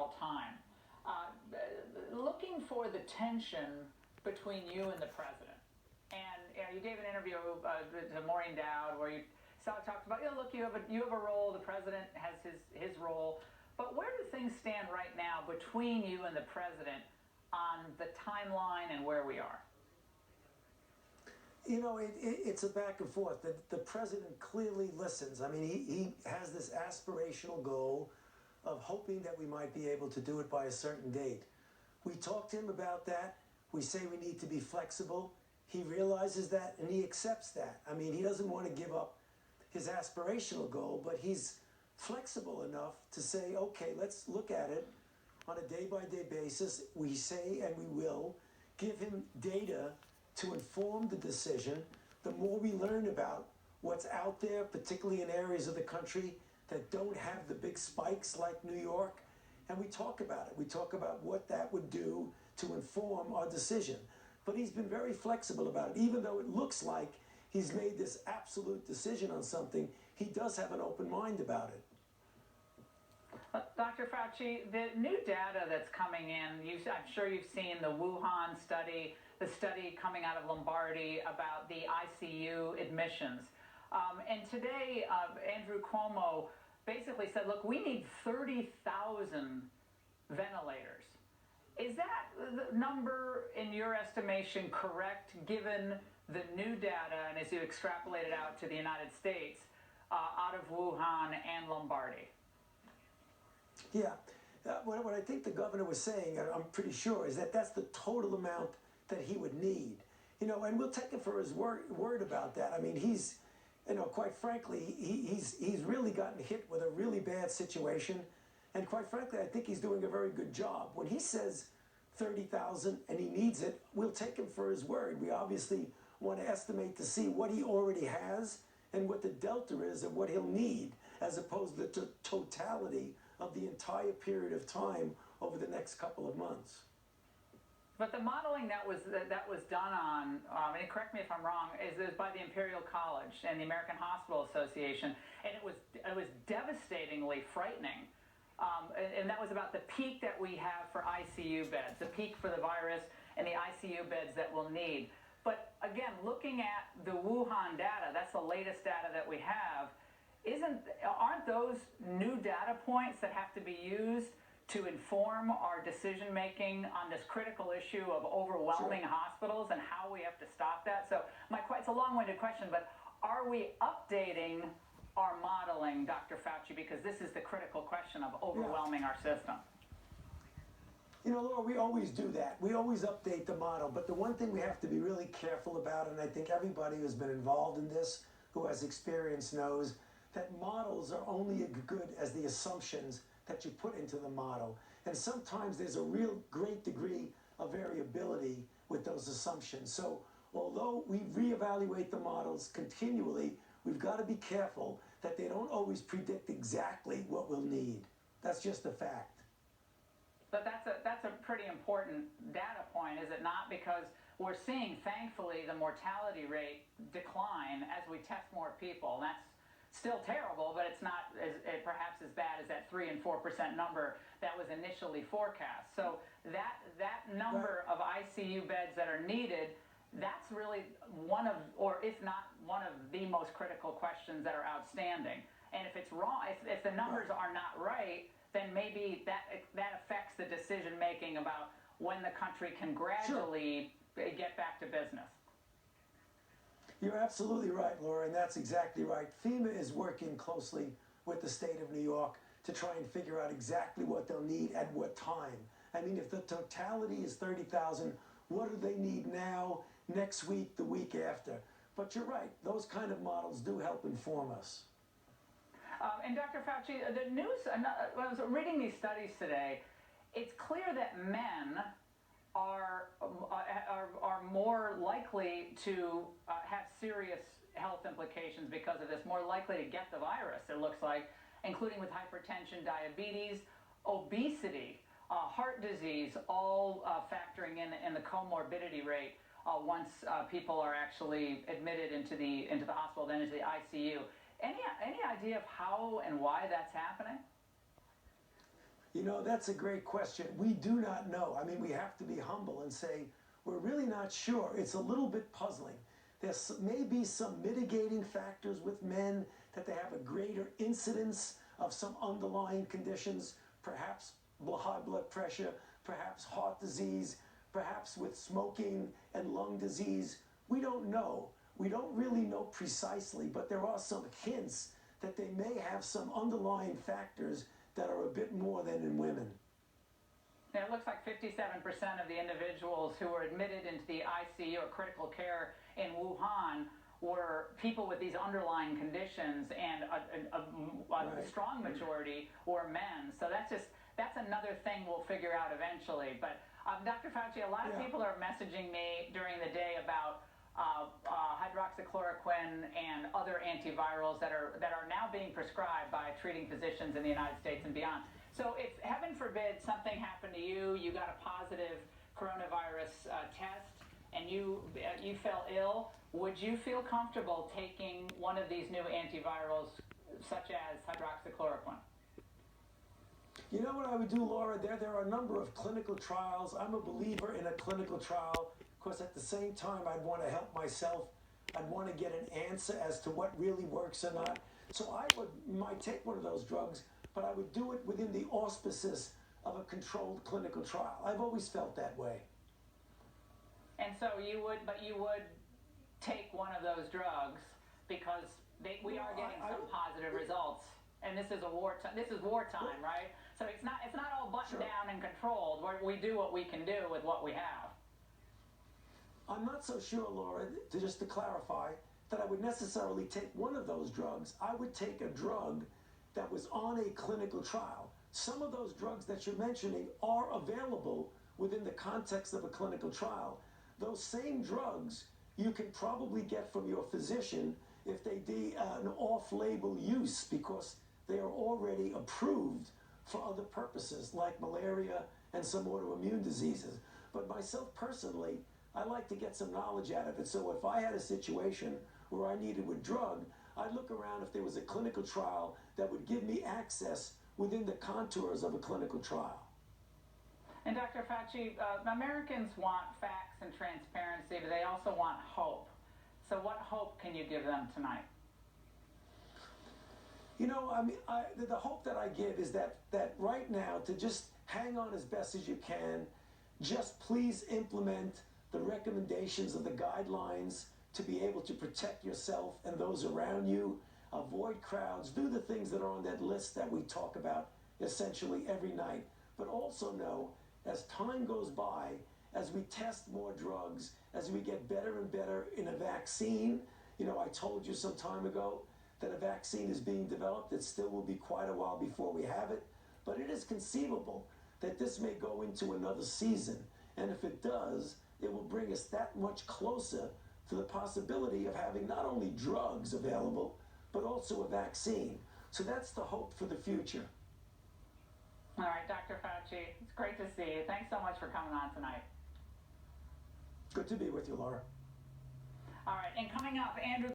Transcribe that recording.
all time. Looking for the tension between you and the president. And you gave an interview to Maureen Dowd where you talked about, look, you have a role, the president has his role, but where do things stand right now between you and the president on the timeline and where we are? It's a back and forth. The president clearly listens. I mean, he has this aspirational goal of hoping that we might be able to do it by a certain date. We talk to him about that. We say we need to be flexible. He realizes that and he accepts that. I mean, he doesn't want to give up his aspirational goal, but he's flexible enough to say, okay, let's look at it on a day-by-day basis. We say, and we will, give him data to inform the decision. The more we learn about what's out there, particularly in areas of the country that don't have the big spikes like New York, and we talk about it. We talk about what that would do to inform our decision. But he's been very flexible about it. Even though it looks like he's made this absolute decision on something, he does have an open mind about it. Dr. Fauci, the new data that's coming in, I'm sure you've seen the Wuhan study, the study coming out of Lombardy about the ICU admissions. And today, Andrew Cuomo basically said, look, we need 30,000 ventilators. Is that the number, in your estimation, correct, given the new data, and as you extrapolate it out to the United States, out of Wuhan and Lombardy? Yeah. What I think the governor was saying, I'm pretty sure, is that that's the total amount that he would need. And we'll take him for his word about that. I mean, he's, quite frankly, he's really gotten hit with a really bad situation. And quite frankly, I think he's doing a very good job. When he says 30,000 and he needs it, we'll take him for his word. We obviously want to estimate to see what he already has and what the delta is of what he'll need, as opposed to the totality of the entire period of time over the next couple of months. But the modeling that was done on, and correct me if I'm wrong, is by the Imperial College and the American Hospital Association, and it was devastatingly frightening. And that was about the peak that we have for ICU beds, the peak for the virus and the ICU beds that we'll need. But again, looking at the Wuhan data, that's the latest data that we have, aren't those new data points that have to be used to inform our decision-making on this critical issue of overwhelming hospitals and how we have to stop that? So it's a long-winded question, but are we updating our modeling, Dr. Fauci, because this is the critical question of overwhelming our system? Laura, we always do that. We always update the model, but the one thing we have to be really careful about, and I think everybody who's been involved in this, who has experience, knows that models are only as good as the assumptions that you put into the model. And sometimes there's a real great degree of variability with those assumptions. So although we reevaluate the models continually, we've got to be careful that they don't always predict exactly what we'll need. That's just a fact. But that's a pretty important data point, is it not? Because we're seeing, thankfully, the mortality rate decline as we test more people. And that's still terrible, but it's not perhaps as bad as that 3% and 4% number that was initially forecast. So that number of ICU beds that are needed, that's really one of, or if not one of the most critical questions that are outstanding. And if it's wrong, if the numbers are not right, then maybe that affects the decision making about when the country can gradually get back to business. You're absolutely right, Laura, and that's exactly right. FEMA is working closely with the state of New York to try and figure out exactly what they'll need at what time. I mean, if the totality is 30,000, what do they need now, next week, the week after? But you're right, those kind of models do help inform us. And Dr. Fauci, the news, when I was reading these studies today, it's clear that men are more likely to have serious health implications because of this, more likely to get the virus, it looks like, including with hypertension, diabetes, obesity, heart disease, all factoring in the comorbidity rate once people are actually admitted into the hospital, then into the ICU. Any idea of how and why that's happening? You know, that's a great question. We do not know. I mean, we have to be humble and say, we're really not sure. It's a little bit puzzling. There may be some mitigating factors with men, that they have a greater incidence of some underlying conditions, perhaps high blood pressure, perhaps heart disease, perhaps with smoking and lung disease. We don't know. We don't really know precisely, but there are some hints that they may have some underlying factors that are a bit more than in women. Now, it looks like 57% of the individuals who were admitted into the ICU or critical care in Wuhan were people with these underlying conditions, and a strong majority were men. So that's another thing we'll figure out eventually. But Dr. Fauci, a lot of people are messaging me during the day about hydroxychloroquine and other antivirals that are now being prescribed by treating physicians in the United States and beyond. So if, heaven forbid, something happened to you, you got a positive coronavirus test, and you fell ill, would you feel comfortable taking one of these new antivirals, such as hydroxychloroquine? You know what I would do, Laura? There are a number of clinical trials. I'm a believer in a clinical trial. Of course, at the same time, I'd want to help myself. I'd want to get an answer as to what really works or not. So I might take one of those drugs, but I would do it within the auspices of a controlled clinical trial. I've always felt that way. And so you would take one of those drugs because we are getting some positive results, and this is wartime, right? So it's not all buttoned down and controlled. We do what we can do with what we have. I'm not so sure, Laura, just to clarify, that I would necessarily take one of those drugs. I would take a drug that was on a clinical trial. Some of those drugs that you're mentioning are available within the context of a clinical trial. Those same drugs you can probably get from your physician if they do an off-label use, because they are already approved for other purposes like malaria and some autoimmune diseases. But myself personally, I like to get some knowledge out of it. So if I had a situation where I needed a drug, I'd look around if there was a clinical trial that would give me access within the contours of a clinical trial. And Dr. Fauci, Americans want facts and transparency, but they also want hope. So what hope can you give them tonight? You know, I mean, the hope that I give is that right now, to just hang on as best as you can, just please implement the recommendations of the guidelines to be able to protect yourself and those around you, avoid crowds, do the things that are on that list that we talk about essentially every night. But also know, as time goes by, as we test more drugs, as we get better and better in a vaccine, you know, I told you some time ago that a vaccine is being developed. It still will be quite a while before we have it, but it is conceivable that this may go into another season. And if it does, it will bring us that much closer to the possibility of having not only drugs available, but also a vaccine. So that's the hope for the future. All right, Dr. Fauci, it's great to see you. Thanks so much for coming on tonight. Good to be with you, Laura. All right, and coming up, Andrew